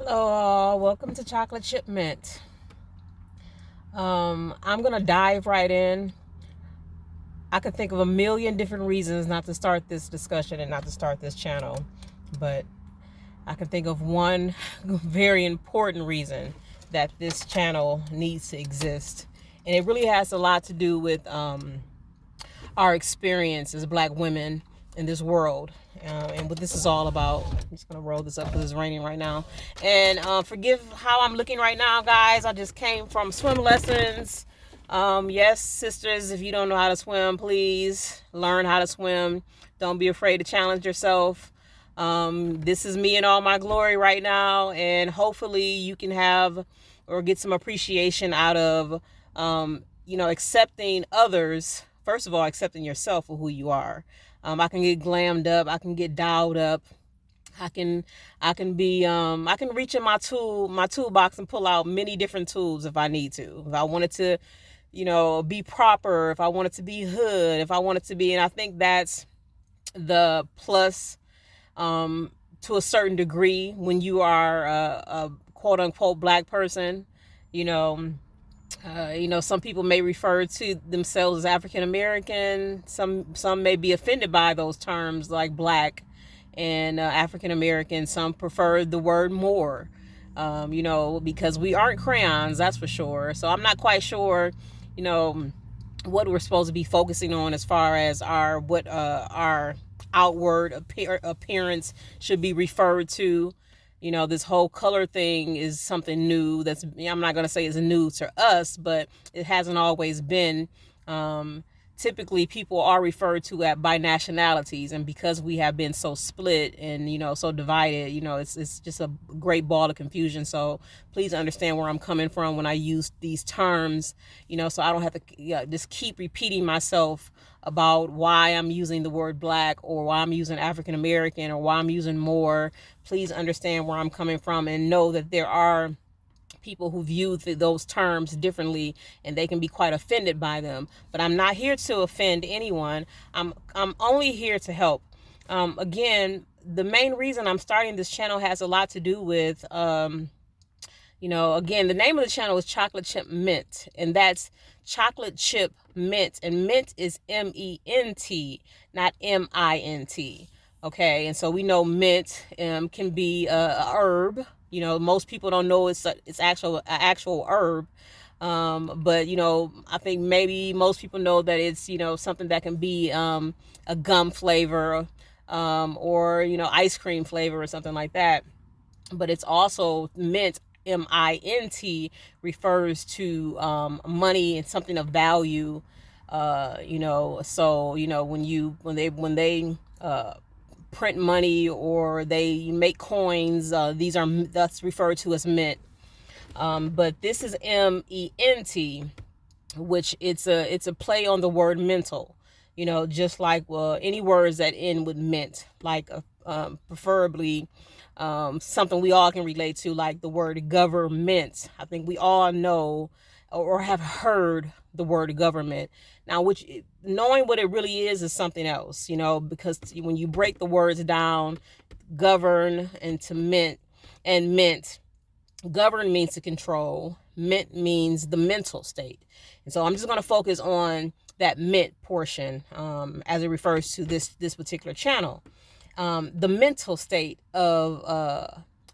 Hello, all. Welcome to Chocolate Chip Mint. I'm gonna dive right in. I could think of a million different reasons not to start this discussion and not to start this channel, but I can think of one very important reason that this channel needs to exist, and it really has a lot to do with our experience as Black women in this world. And what this is all about. I'm just gonna roll this up because it's raining right now. And forgive how I'm looking right now, guys. I just came from swim lessons. Yes, sisters, if you don't know how to swim, please learn how to swim. Don't be afraid to challenge yourself. This is me in all my glory right now, and hopefully you can have or get some appreciation out of accepting others. First of all, accepting yourself for who you are. I can get glammed up, I can get dialed up, I can reach in my toolbox and pull out many different tools if I need to. If I wanted to, be proper, if I wanted to be hood, if I wanted to be, and I think that's the plus to a certain degree when you are a quote unquote Black person. Some people may refer to themselves as African American. Some may be offended by those terms like Black and African American. Some prefer the word more, because we aren't crayons, that's for sure. So I'm not quite sure, what we're supposed to be focusing on as far as our outward appearance should be referred to. This whole color thing is something new that's, I'm not going to say it's new to us, but it hasn't always been. Typically people are referred to by nationalities, and because we have been so split and so divided, it's just a great ball of confusion. So please understand where I'm coming from when I use these terms, so I don't have to just keep repeating myself about why I'm using the word Black, or why I'm using African American, or why I'm using more. Please understand where I'm coming from and know that there are people who view those terms differently, and they can be quite offended by them. But I'm not here to offend anyone. I'm only here to help. Again, the main reason I'm starting this channel has a lot to do with again, the name of the channel is Chocolate Chip Mint, and that's Chocolate Chip Mint, and mint is MENT, not MINT. Okay, and so we know mint can be a herb. Most people don't know it's actual herb. But I think maybe most people know that it's something that can be a gum flavor, or ice cream flavor or something like that. But it's also mint. MINT refers to money and something of value. So when they print money or they make coins, that's referred to as mint. But this is MENT, which it's a play on the word mental. Just like any words that end with mint, like preferably something we all can relate to, like the word government. I think we all know or have heard the word government. Now, which knowing what it really is something else, because when you break the words down, govern and to mint, and mint, govern means to control, mint means the mental state. And so I'm just going to focus on that mint portion as it refers to this particular channel. The mental state of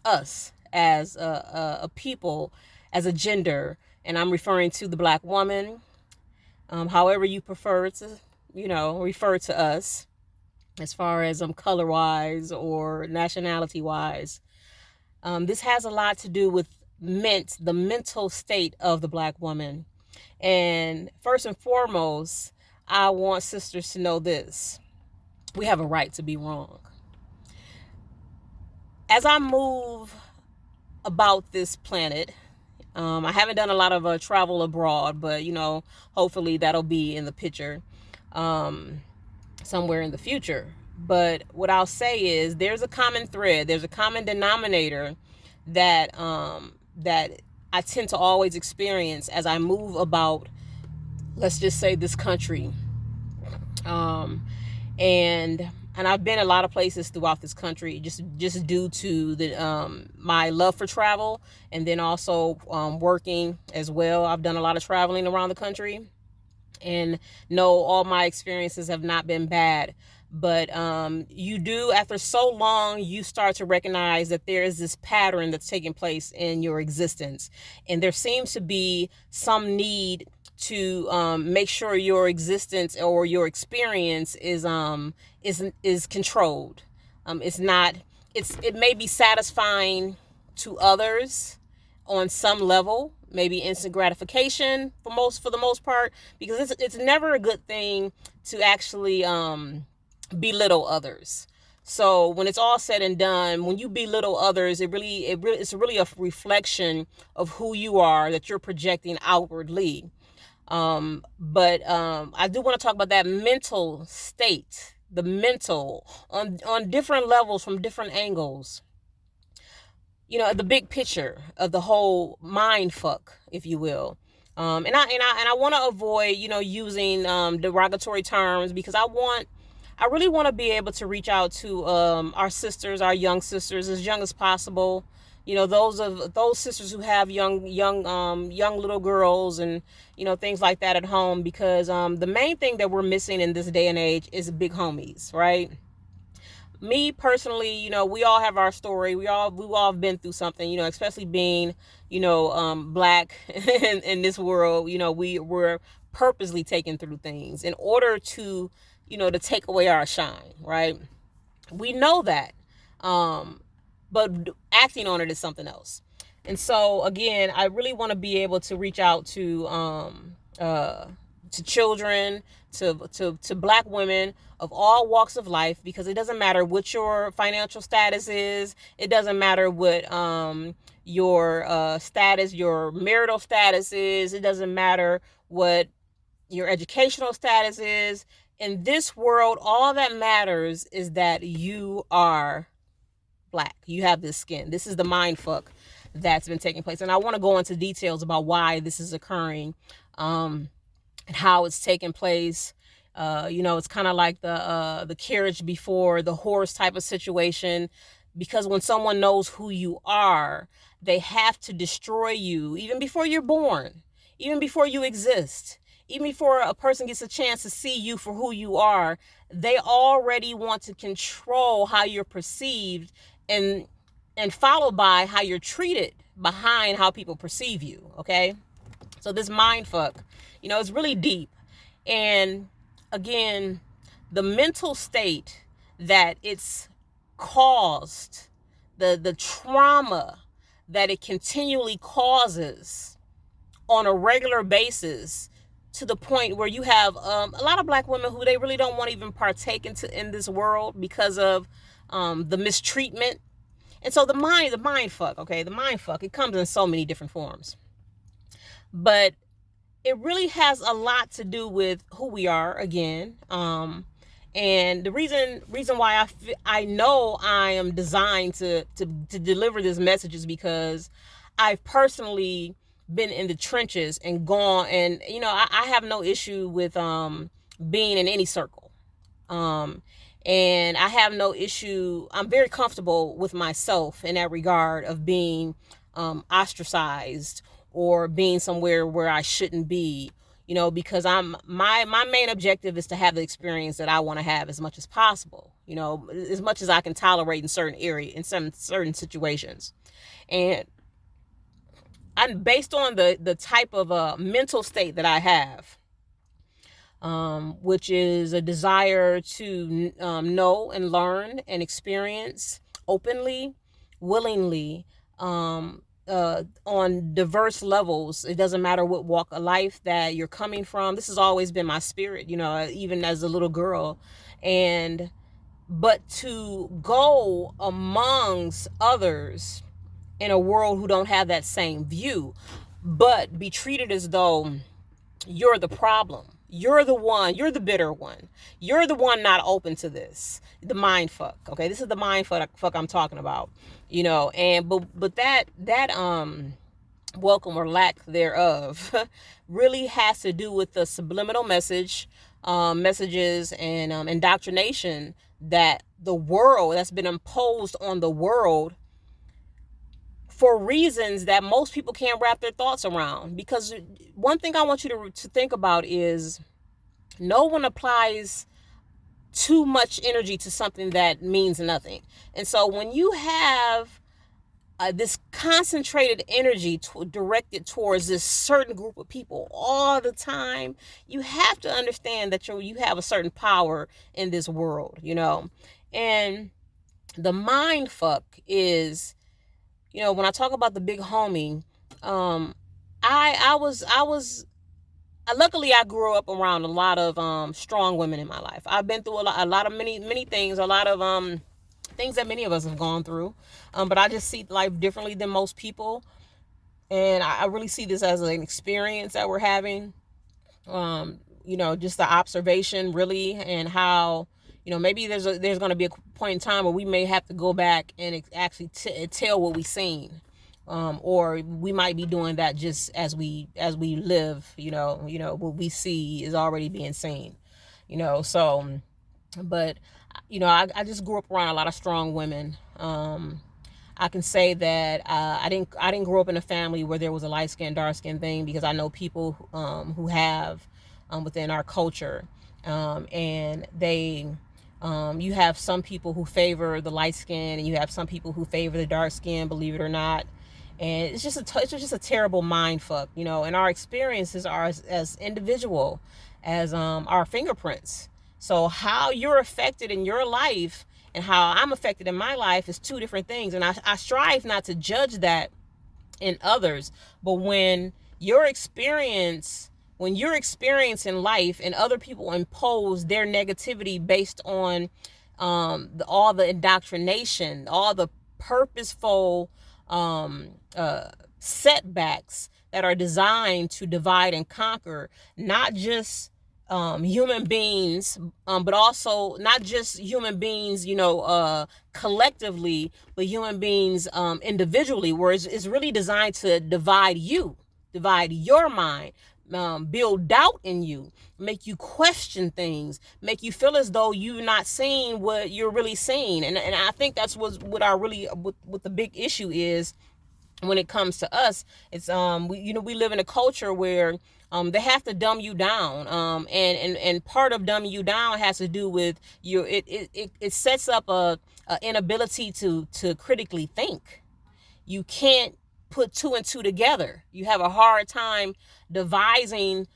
us as a people, as a gender, and I'm referring to the Black woman, however you prefer to, refer to us as far as color wise or nationality wise. This has a lot to do with the mental state of the Black woman. And first and foremost, I want sisters to know this: we have a right to be wrong. As I move about this planet, I haven't done a lot of travel abroad, but hopefully that'll be in the picture somewhere in the future. But what I'll say is there's a common thread, there's a common denominator that that I tend to always experience as I move about, let's just say, this country. And and I've been a lot of places throughout this country just due to the my love for travel, and then also working as well. I've done a lot of traveling around the country, and no, all my experiences have not been bad. But you do, after so long, you start to recognize that there is this pattern that's taking place in your existence, and there seems to be some need to make sure your existence or your experience is controlled. It's not. It may be satisfying to others on some level, maybe instant gratification for the most part, because it's never a good thing to actually belittle others. So when it's all said and done, when you belittle others, it's really a reflection of who you are that you're projecting outwardly. But I do want to talk about that mental state, the mental on different levels from different angles. The big picture of the whole mind fuck, if you will. And I want to avoid, using derogatory terms, because I really want to be able to reach out to our sisters, our young sisters, as young as possible. Those sisters who have young little girls and things like that at home, because the main thing that we're missing in this day and age is big homies, right? Me personally, we all have our story. We all have been through something, especially being, black in this world. We were purposely taken through things in order to, to take away our shine, right? We know that, but acting on it is something else. And so again, I really want to be able to reach out to children, to black women of all walks of life, because it doesn't matter what your financial status is. It doesn't matter what your status, your marital status is. It doesn't matter what your educational status is. In this world, all that matters is that you are black. You have this skin. This is the mind fuck that's been taking place. And I want to go into details about why this is occurring, and how it's taking place. It's kind of like the carriage before the horse type of situation, because when someone knows who you are, they have to destroy you even before you're born, even before you exist, even before a person gets a chance to see you for who you are. They already want to control how you're perceived, and followed by how you're treated behind how people perceive you. Okay, so this mind fuck, it's really deep. And again, the mental state that it's caused, the trauma that it continually causes on a regular basis, to the point where you have a lot of black women who they really don't want to even partake in this world because of the mistreatment. And so the mind fuck, okay, the mind fuck, it comes in so many different forms. But it really has a lot to do with who we are, again. And the reason why I know I am designed to deliver this message is because I've personally been in the trenches and gone, and I have no issue with being in any circle. And I have no issue. I'm very comfortable with myself in that regard of being ostracized or being somewhere where I shouldn't be, because my main objective is to have the experience that I want to have as much as possible, as much as I can tolerate in certain areas, in some certain situations. And I'm based on the type of mental state that I have, which is a desire to know and learn and experience openly, willingly, on diverse levels. It doesn't matter what walk of life that you're coming from. This has always been my spirit, even as a little girl. But to go amongst others in a world who don't have that same view, but be treated as though you're the problem. You're the one, you're the bitter one. You're the one not open to this. The mind fuck. Okay, this is the mind fuck I'm talking about. But that welcome or lack thereof really has to do with the subliminal messages and indoctrination that the world, that's been imposed on the world for reasons that most people can't wrap their thoughts around. Because one thing I want you to think about is no one applies too much energy to something that means nothing. And so when you have this concentrated energy directed towards this certain group of people all the time, you have to understand that you have a certain power in this world, you know. And the mind fuck is, you know, when I talk about the big homie, I was luckily I grew up around a lot of strong women in my life. I've been through a lot of many things, a lot of things that many of us have gone through. But I just see life differently than most people, and I really see this as an experience that we're having. You know, just the observation really, and how, you know, maybe there's going to be a point in time where we may have to go back and actually tell what we've seen. Or we might be doing that just as we live. What we see is already being seen. So, but I just grew up around a lot of strong women. I can say that I didn't grow up in a family where there was a light skin, dark skin thing, because I know people who have within our culture, and they you have some people who favor the light skin, and you have some people who favor the dark skin, believe it or not. And it's just a terrible mind fuck, and our experiences are as individual as our fingerprints. So how you're affected in your life and how I'm affected in my life is two different things. And I strive not to judge that in others. But when you're experiencing life and other people impose their negativity based on all the indoctrination, all the purposeful setbacks that are designed to divide and conquer, not just human beings, but also not just human beings, collectively, but human beings individually, where it's really designed to divide your mind, build doubt in you, make you question things, make you feel as though you're not seeing what you're really seeing. And I think that's what the big issue is when it comes to us. It's we live in a culture where they have to dumb you down, and part of dumbing you down has to do with it sets up a inability to critically think. You can't put two and two together. You have a hard time devising,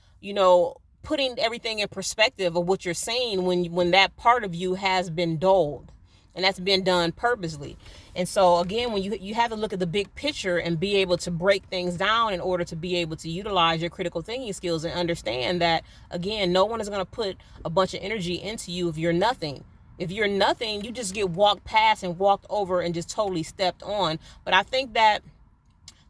putting everything in perspective of what you're saying when that part of you has been dulled. And that's been done purposely. And so again, when you have to look at the big picture and be able to break things down in order to be able to utilize your critical thinking skills, and understand that, again, no one is going to put a bunch of energy into you if you're nothing. If you're nothing, you just get walked past and walked over and just totally stepped on. But I think that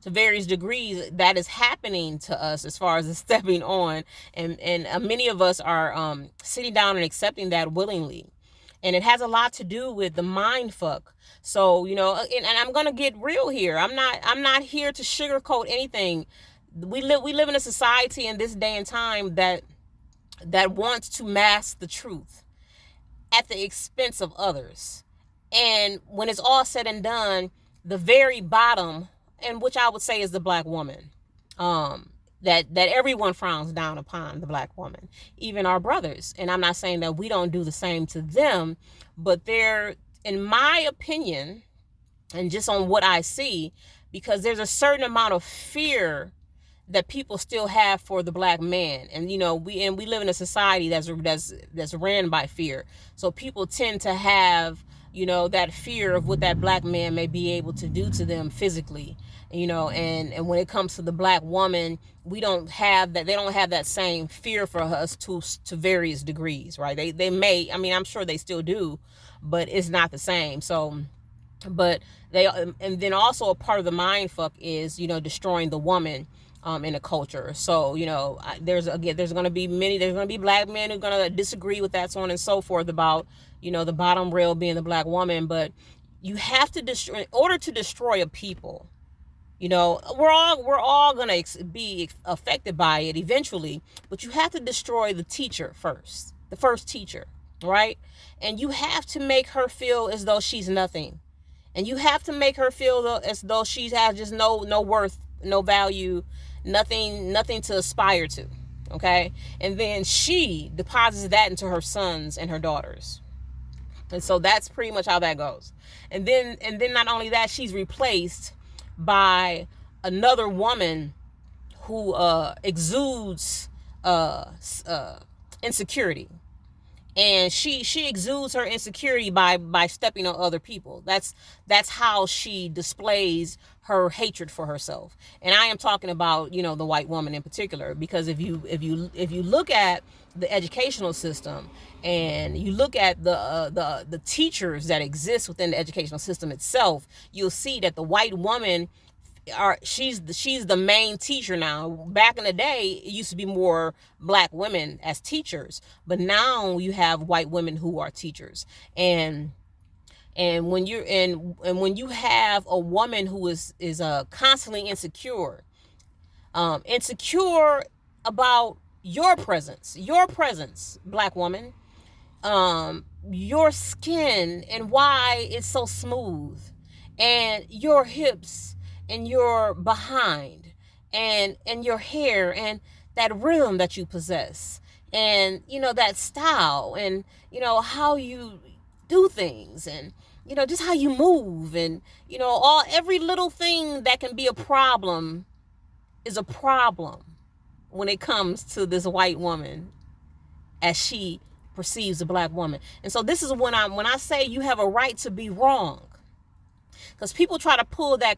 to various degrees that is happening to us as far as the stepping on, and many of us are sitting down and accepting that willingly. And it has a lot to do with the mind fuck. So, and I'm gonna get real here. I'm not here to sugarcoat anything. We live in a society in this day and time that wants to mask the truth at the expense of others. And when it's all said and done, the very bottom, and which I would say is the black woman, that everyone frowns down upon the black woman, even our brothers. And I'm not saying that we don't do the same to them, but they're, in my opinion, and just on what I see, because there's a certain amount of fear that people still have for the black man. And we live in a society that's ran by fear. So people tend to have that fear of what that black man may be able to do to them physically. And when it comes to the black woman, we don't have that. They don't have that same fear for us to various degrees, right? They may, I'm sure they still do, but it's not the same. So, but and then also a part of the mind fuck is, destroying the woman in a culture. So, there's going to be black men who are going to disagree with that, so on and so forth, about, the bottom rail being the black woman. But you have to destroy, in order to destroy a people, we're all going to be affected by it eventually, but you have to destroy the teacher first, the first teacher. right? And you have to make her feel as though she's nothing. And you have to make her feel as though she has just no worth, no value, nothing to aspire to. Okay? And then she deposits that into her sons and her daughters. And so that's pretty much how that goes. And then not only that, she's replaced by another woman who exudes insecurity, and she exudes her insecurity by stepping on other people. That's how she displays her hatred for herself. And I am talking about, the white woman in particular, because if you look at the educational system, and you look at the teachers that exist within the educational system itself, you'll see that the white woman she's the main teacher now. Back in the day, it used to be more black women as teachers, but now you have white women who are teachers. And when you're and when you have a woman who is constantly insecure about your presence, black woman, your skin and why it's so smooth, and your hips and your behind, and your hair, and that rhythm that you possess, and that style, and how you do things, and just how you move, and every little thing that can be a problem is a problem when it comes to this white woman as she perceives a black woman. And so this is when I say you have a right to be wrong, because people try to pull they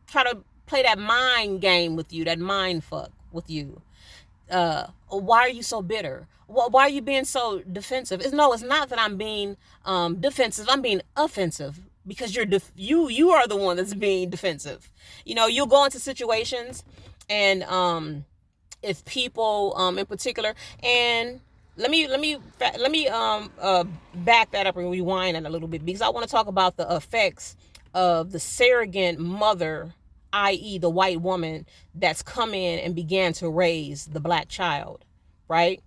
try to play that mind game with you, that mind fuck with you. Why are you so bitter? Why are you being so defensive? It's not that I'm being defensive. I'm being offensive, because you are the one that's being defensive. You'll go into situations, and if people in particular, and let me back that up and rewind it a little bit, because I want to talk about the effects of the surrogate mother, i.e. the white woman that's come in and began to raise the black child, right?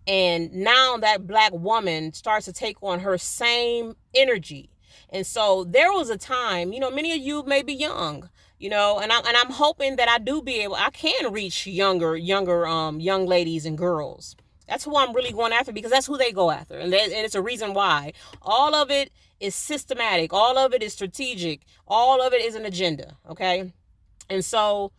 And now that black woman starts to take on her same energy. And so there was a time, many of you may be young, and I'm hoping that I can reach younger young ladies and girls. That's who I'm really going after, because that's who they go after. And it's a reason why. All of it is systematic. All of it is strategic. All of it is an agenda. Okay. And so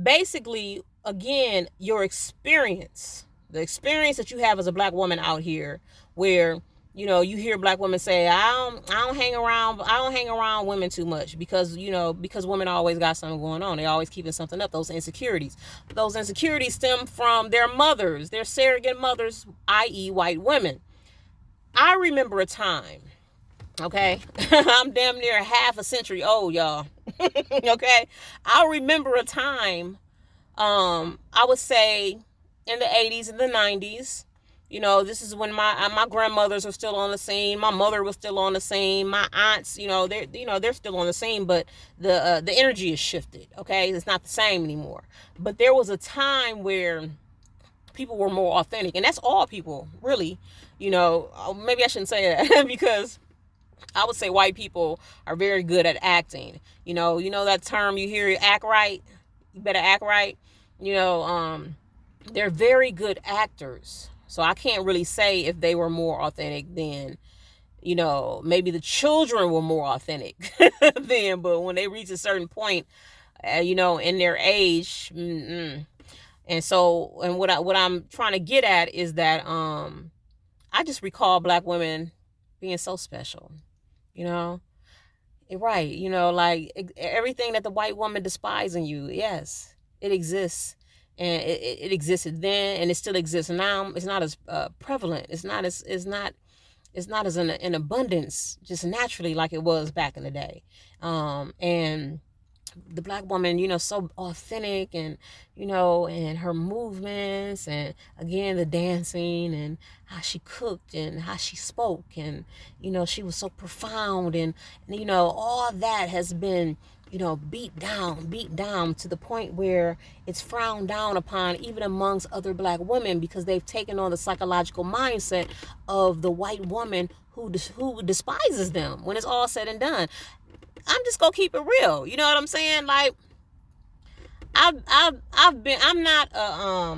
basically, again, your experience, the experience that you have as a black woman out here, where, you hear black women say, I don't hang around women too much, because women always got something going on. They always keeping something up. Those insecurities stem from their mothers, their surrogate mothers, i.e. white women. I remember a time, okay, I'm damn near half a century old, y'all. Okay. I remember a time, I would say in the 80s and the 90s. This is when my grandmothers are still on the scene. My mother was still on the scene. My aunts, they're still on the scene, but the energy is shifted. Okay, it's not the same anymore. But there was a time where people were more authentic, and that's all people, really. Maybe I shouldn't say that because I would say white people are very good at acting. That term you hear, act right. You better act right. They're very good actors. So I can't really say if they were more authentic then. Maybe the children were more authentic then, but when they reach a certain point, in their age, and so, and what I'm trying to get at is that I just recall black women being so special, right? Like everything that the white woman despises in you, yes, it exists. And it existed then, and it still exists now. It's not as prevalent. It's not as in abundance, just naturally, like it was back in the day. And the black woman, so authentic, and and her movements, and again the dancing, and how she cooked, and how she spoke, and she was so profound, and all that has been beat down to the point where it's frowned down upon even amongst other black women, because they've taken on the psychological mindset of the white woman who despises them when it's all said and done. I'm just gonna keep it real. You know what I'm saying? Like, I'm not a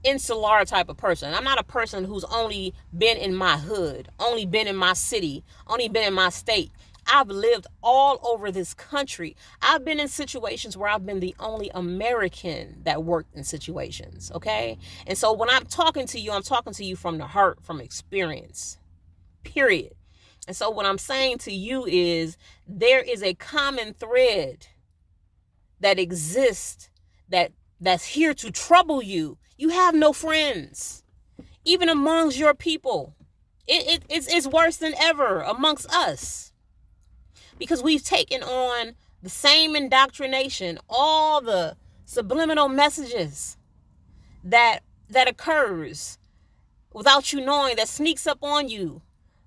insular type of person. I'm not a person who's only been in my hood, only been in my city, only been in my state. I've lived all over this country. I've been in situations where I've been the only American that worked in situations, okay? And so when I'm talking to you from the heart, from experience, period. And so what I'm saying to you is there is a common thread that exists that's here to trouble you. You have no friends, even amongst your people. It's worse than ever amongst us, because we've taken on the same indoctrination, all the subliminal messages that occurs without you knowing, that sneaks up on you,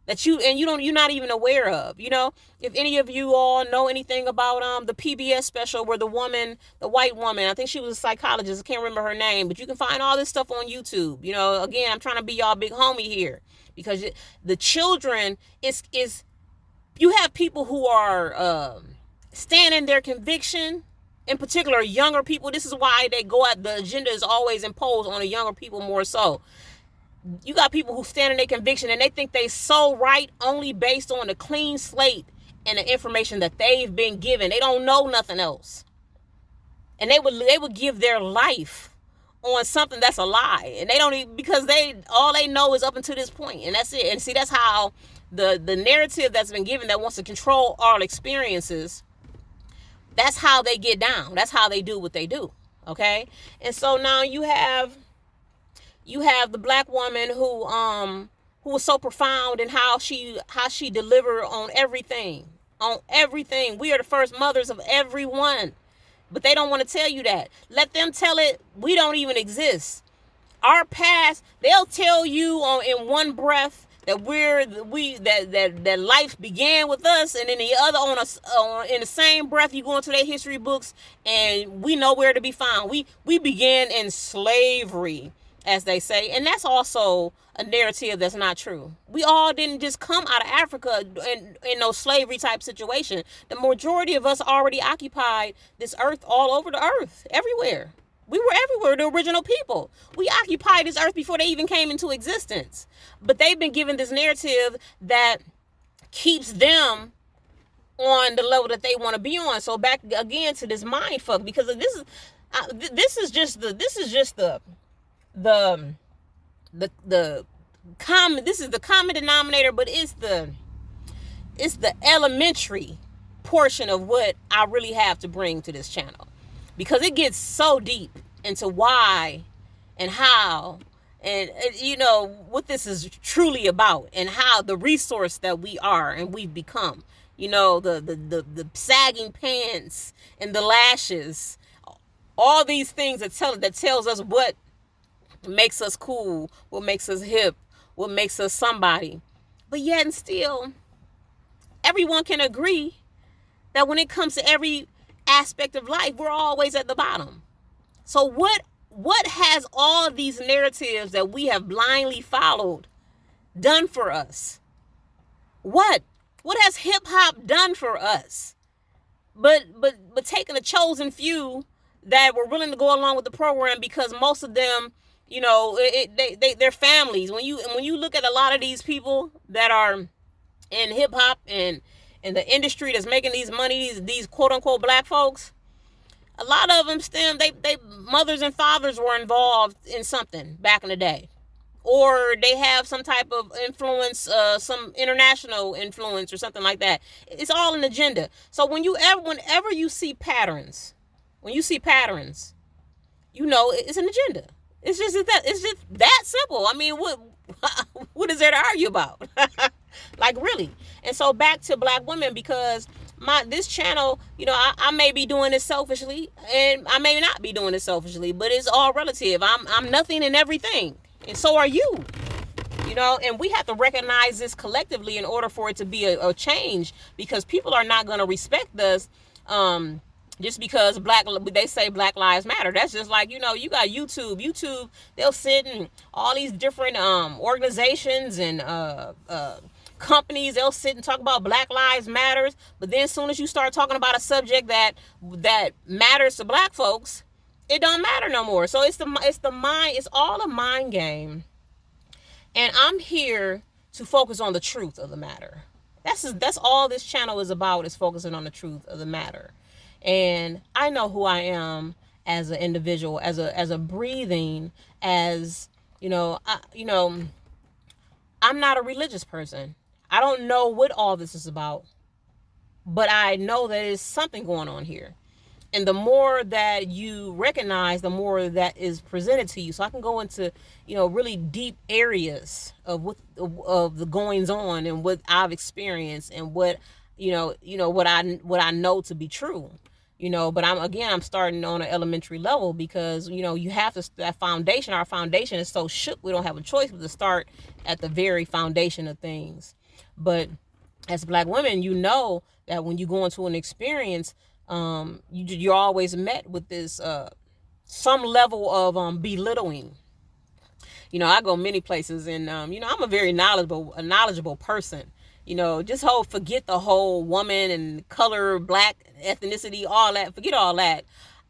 that you're not even aware of. If any of you all know anything about the PBS special where the white woman, I think she was a psychologist, I can't remember her name, but you can find all this stuff on YouTube. Again, I'm trying to be y'all big homie here, because the children is you have people who are standing their conviction, in particular younger people. This is why they go at the agenda is always imposed on the younger people more so. You got people who stand in their conviction and they think they so right only based on the clean slate and the information that they've been given. They don't know nothing else. And they would give their life on something that's a lie. And they don't even, because all they know is up until this point, and that's it. And see, that's how the narrative that's been given that wants to control all experiences, that's how they get down. That's how they do what they do. Okay? And so now you have the black woman who was so profound in how she delivered on everything. We are the first mothers of everyone, but they don't want to tell you that. Let them tell it. We don't even exist. Our past, they'll tell you in one breath that that life began with us, and in the other, in the same breath, you go into their history books and we know where to be found. We began in slavery, as they say, and that's also a narrative that's not true. We all didn't just come out of Africa in those slavery type situation. The majority of us already occupied this earth, all over the earth, everywhere. We were everywhere, the original people. We occupied this earth before they even came into existence. But they've been given this narrative that keeps them on the level that they want to be on. So back again to this mind fuck, because this is just the common, this is the common denominator, but it's the elementary portion of what I really have to bring to this channel, because it gets so deep into why and how and what this is truly about, and how the resource that we are and we've become, the sagging pants and the lashes, all these things that tells us what makes us cool, what makes us hip, what makes us somebody. But yet and still, everyone can agree that when it comes to every aspect of life, we're always at the bottom. So what has all these narratives that we have blindly followed done for us? What has hip hop done for us? But taking a chosen few that were willing to go along with the program, because most of them, they're families. When you look at a lot of these people that are in hip hop and in the industry that's making these money, these quote unquote black folks, a lot of them they mothers and fathers were involved in something back in the day, or they have some type of influence, some international influence or something like that. It's all an agenda. So whenever you see patterns, it's an agenda. It's just that simple. I mean, what is there to argue about? Like, really. And so back to black women, because this channel, I may be doing this selfishly, and I may not be doing it selfishly, but it's all relative. I'm nothing and everything, and so are you. And we have to recognize this collectively in order for it to be a change, because people are not going to respect us just because they say Black Lives Matter. That's just like, you know, you got YouTube, they'll sit and all these different organizations and companies, they'll sit and talk about Black Lives Matters, but then as soon as you start talking about a subject that matters to black folks, it don't matter no more. So it's all a mind game. And I'm here to focus on the truth of the matter. That's all this channel is about, is focusing on the truth of the matter. And I know who I am as an individual, as a breathing, as, I'm not a religious person. I don't know what all this is about, but I know that there's something going on here. And the more that you recognize, the more that is presented to you. So I can go into, really deep areas of the goings on and what I've experienced and what, what I know to be true. But I'm starting on an elementary level because, you have to, that foundation, our foundation is so shook, we don't have a choice but to start at the very foundation of things. But as Black women, you know that when you go into an experience, you're always met with this some level of belittling. I go many places, and I'm a very knowledgeable person. Just forget the whole woman and color, black ethnicity, all that. Forget all that.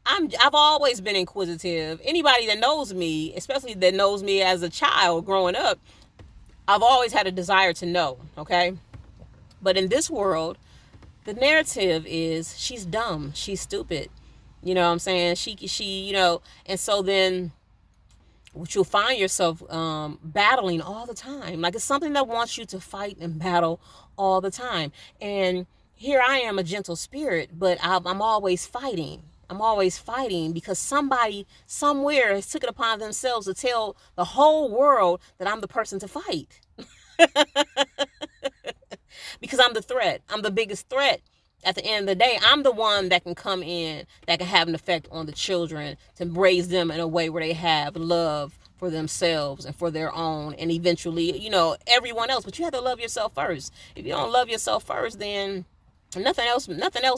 I've always been inquisitive. Anybody that knows me, especially that knows me as a child growing up, I've always had a desire to know. Okay, but in this world, the narrative is she's dumb, she's stupid. You know what I'm saying? She, and so then you'll find yourself battling all the time. Like it's something that wants you to fight and battle all the time. And here I am, a gentle spirit, but I'm always fighting. I'm always fighting because somebody somewhere has took it upon themselves to tell the whole world that I'm the person to fight. Because I'm the threat. I'm the biggest threat. At the end of the day, I'm the one that can come in, that can have an effect on the children, to raise them in a way where they have love for themselves and for their own, and eventually, everyone else. But you have to love yourself first. If you don't love yourself first, then nothing else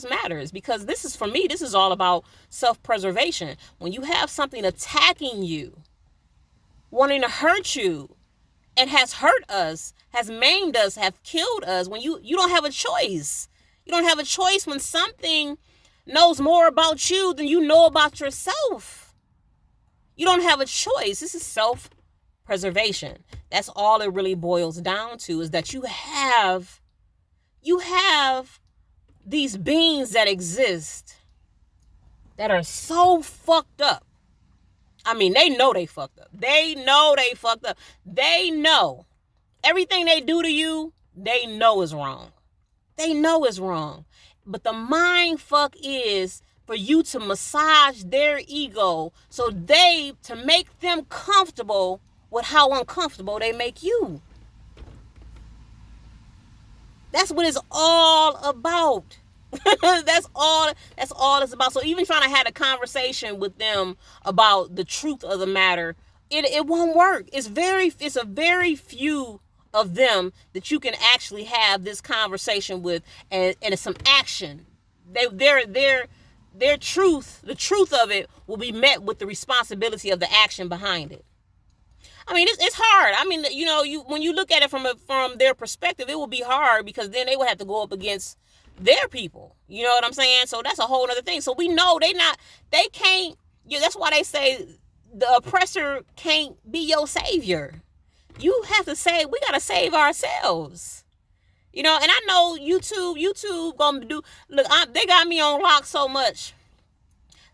matters. Because this is all about self-preservation. When you have something attacking you, wanting to hurt you, and has hurt us, has maimed us, have killed us, when you don't have a choice. You don't have a choice when something knows more about you than you know about yourself. You don't have a choice. This is self-preservation. That's all it really boils down to, is that you have these beings that exist that are so fucked up. I mean, they know they fucked up. They know they fucked up. They know everything they do to you, they know is wrong. They know is wrong. But the mind fuck is for you to massage their ego to make them comfortable with how uncomfortable they make you. That's what it's all about. That's all it's about. So even trying to have a conversation with them about the truth of the matter, it won't work. It's a very few of them that you can actually have this conversation with, and it's some action. Their truth, the truth of it, will be met with the responsibility of the action behind it. I mean, it's hard. I mean, when you look at it from their perspective, it will be hard, because then they would have to go up against their people. You know what I'm saying? So that's a whole other thing. So we know they can't. That's why they say the oppressor can't be your savior. You have to say, we gotta save ourselves. And I know YouTube gonna do. Look, they got me on lock so much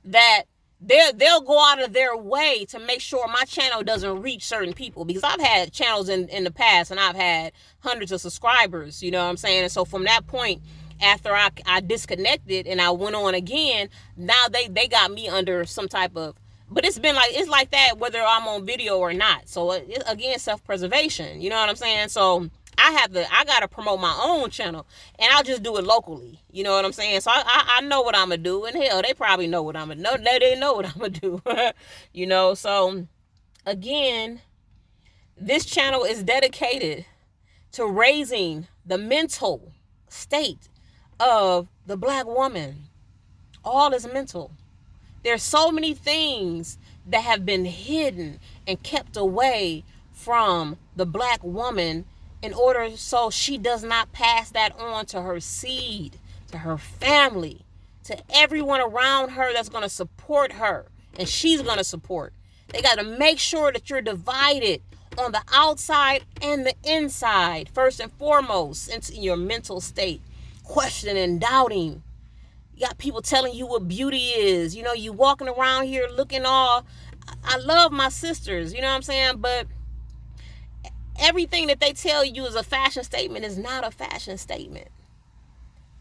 that they'll go out of their way to make sure my channel doesn't reach certain people, because I've had channels in the past and I've had hundreds of subscribers. You know what I'm saying? And so from that point, after I disconnected and I went on again, now they got me under some type of. But it's like that whether I'm on video or not. So again, self-preservation. You know what I'm saying? So I gotta promote my own channel, and I'll just do it locally. You know what I'm saying? So I know what I'm gonna do, and hell, they probably know what I'm gonna know. They know what I'm gonna do. So again, this channel is dedicated to raising the mental state of the Black woman. All is mental. There's so many things that have been hidden and kept away from the black woman in order so she does not pass that on to her seed, to her family, to everyone around her that's going to support her and she's going to support. They got to make sure that you're divided on the outside and the inside, first and foremost, into your mental state, questioning, doubting. You got people telling you what beauty is. You know, you walking around here looking all, I love my sisters, you know what I'm saying? But everything that they tell you is a fashion statement is not a fashion statement.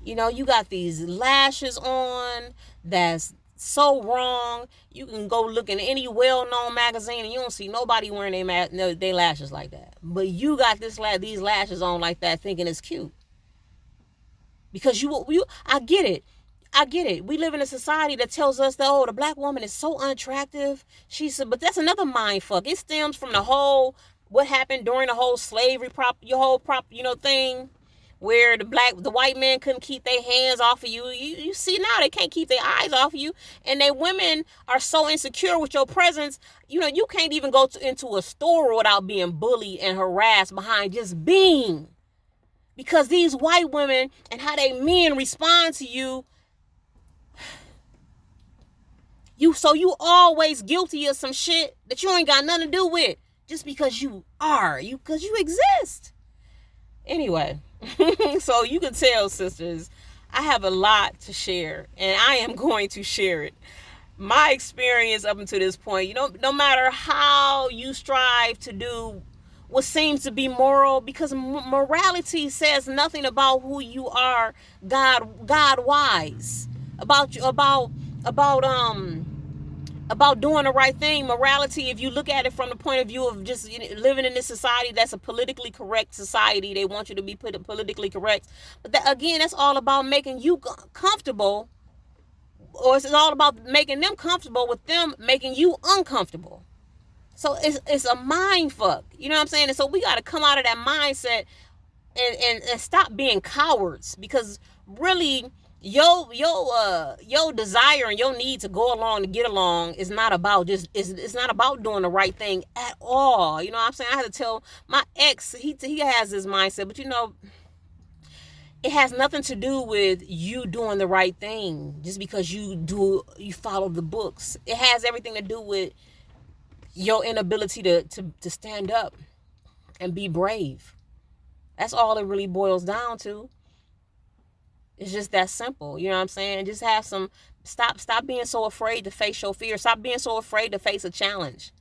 You know, you got these lashes on that's so wrong. You can go look in any well-known magazine and you don't see nobody wearing their lashes like that. But you got these lashes on like that thinking it's cute. Because I get it. I get it. We live in a society that tells us that, oh, the black woman is so unattractive. But that's another mind fuck. It stems from what happened during the whole slavery thing, where the white men couldn't keep their hands off of you. You see now they can't keep their eyes off of you, and they women are so insecure with your presence. You know, you can't even go into a store without being bullied and harassed behind just being, because these white women and how they men respond to you. You always guilty of some shit that you ain't got nothing to do with, just because you exist. Anyway, so you can tell, sisters, I have a lot to share, and I am going to share it. My experience up until this point, no matter how you strive to do what seems to be moral, because morality says nothing about who you are, God wise, about doing the right thing. Morality, if you look at it from the point of view of just living in this society that's a politically correct society, they want you to be politically correct. But that's all about making you comfortable, or it's all about making them comfortable with them making you uncomfortable. So it's a mind fuck. You know what I'm saying? And so we got to come out of that mindset and stop being cowards, because really your desire and your need to go along to get along is not about it's not about doing the right thing at all. You know what I'm saying? I had to tell my ex, he has this mindset, but it has nothing to do with you doing the right thing just because you follow the books. It has everything to do with your inability to stand up and be brave. That's all it really boils down to. It's just that simple. You know what I'm saying? Just have stop being so afraid to face your fear. Stop being so afraid to face a challenge.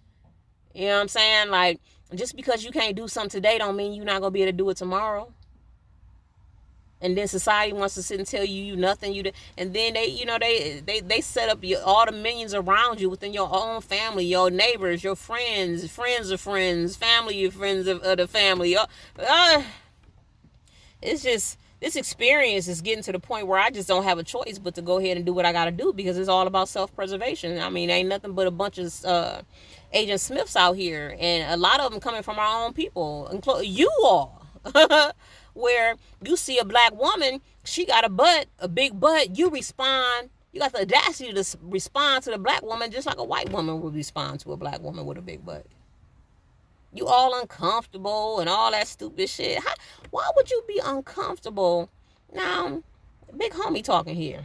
You know what I'm saying? Like, just because you can't do something today don't mean you're not going to be able to do it tomorrow. And then society wants to sit and tell you nothing. And then they set up all the minions around you within your own family, your neighbors, your friends of friends, family of friends of the family. It's just, this experience is getting to the point where I just don't have a choice but to go ahead and do what I got to do, because it's all about self-preservation. I mean, ain't nothing but a bunch of Agent Smiths out here, and a lot of them coming from our own people, including you all. Where you see a black woman, she got a big butt, you respond. You got the audacity to respond to the black woman just like a white woman would respond to a black woman with a big butt. You all uncomfortable and all that stupid shit. Why would you be uncomfortable? Now, big homie talking here.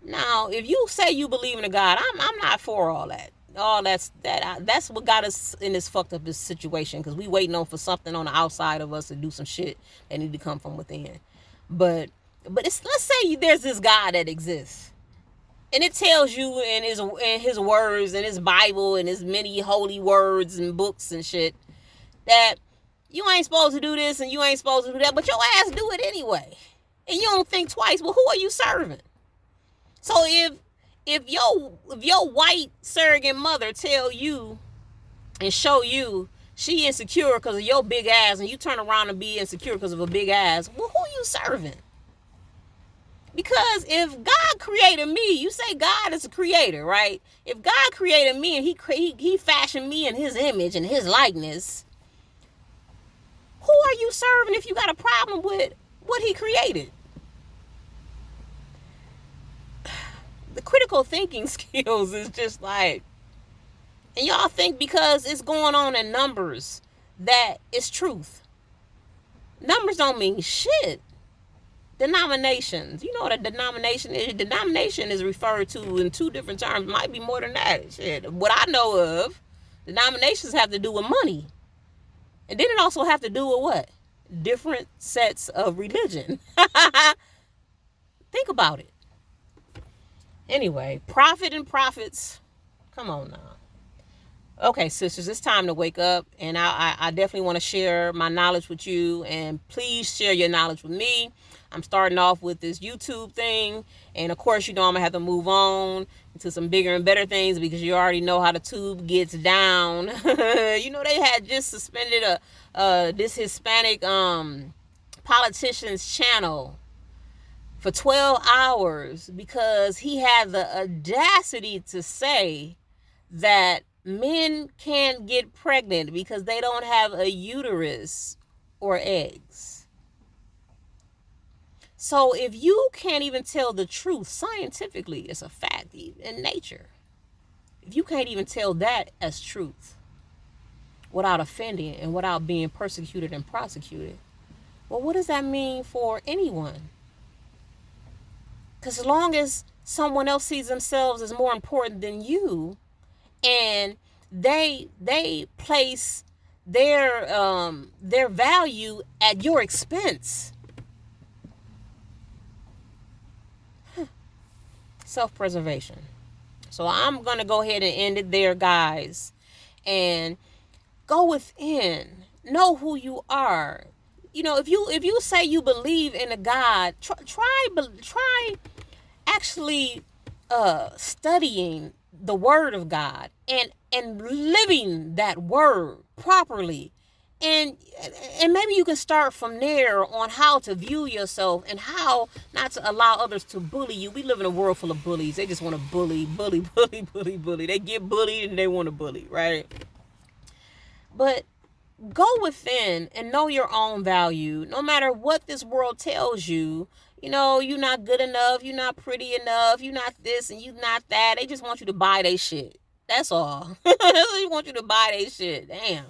Now, if you say you believe in a God, I'm not for all that. That's what got us in this fucked up situation, because we waiting for something on the outside of us to do some shit that need to come from within. But let's say there's this God that exists, and it tells you in his words, in his Bible, and his many holy words and books and shit, that you ain't supposed to do this and you ain't supposed to do that, but your ass do it anyway, and you don't think twice. Well, who are you serving? So if your white surrogate mother tell you and show you she insecure because of your big ass, and you turn around and be insecure because of a big ass, well, who you serving? Because if God created me, you say God is a creator, right? If God created me and he fashioned me in his image and his likeness, who are you serving if you got a problem with what he created? The critical thinking skills is just like, and y'all think because it's going on in numbers that it's truth. Numbers don't mean shit. Denominations. You know what a denomination is? Denomination is referred to in two different terms. Might be more than that. Shit. What I know of, denominations have to do with money. And then it also have to do with what? Different sets of religion. Think about it. Anyway, profit and profits. Come on now. Okay, sisters, it's time to wake up, and I definitely want to share my knowledge with you, and please share your knowledge with me. I'm starting off with this YouTube thing, and of course, you know I'm going to have to move on to some bigger and better things because you already know how the tube gets down. You know, they had just suspended this Hispanic politician's channel for 12 hours because he had the audacity to say that men can't get pregnant because they don't have a uterus or eggs. So if you can't even tell the truth scientifically, it's a fact in nature. If you can't even tell that as truth without offending and without being persecuted and prosecuted, well, what does that mean for anyone? Because as long as someone else sees themselves as more important than you, and they place their value at your expense. Self-preservation. So I'm gonna go ahead and end it there, guys, and go within. Know who you are. You know, if you say you believe in a God, try actually studying the word of God and living that word properly, and maybe you can start from there on how to view yourself and how not to allow others to bully you. We live in a world full of bullies. They just want to bully. They get bullied and they want to bully, right? But go within and know your own value. No matter what this world tells you, you know, you're not good enough, you're not pretty enough, you're not this and you're not that. They just want you to buy their shit. That's all. They want you to buy their shit. Damn.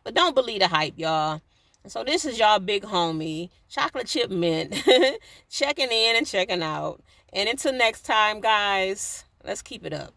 But don't believe the hype, y'all. So this is y'all big homie, Chocolate Chip Mint, checking in and checking out. And until next time, guys, let's keep it up.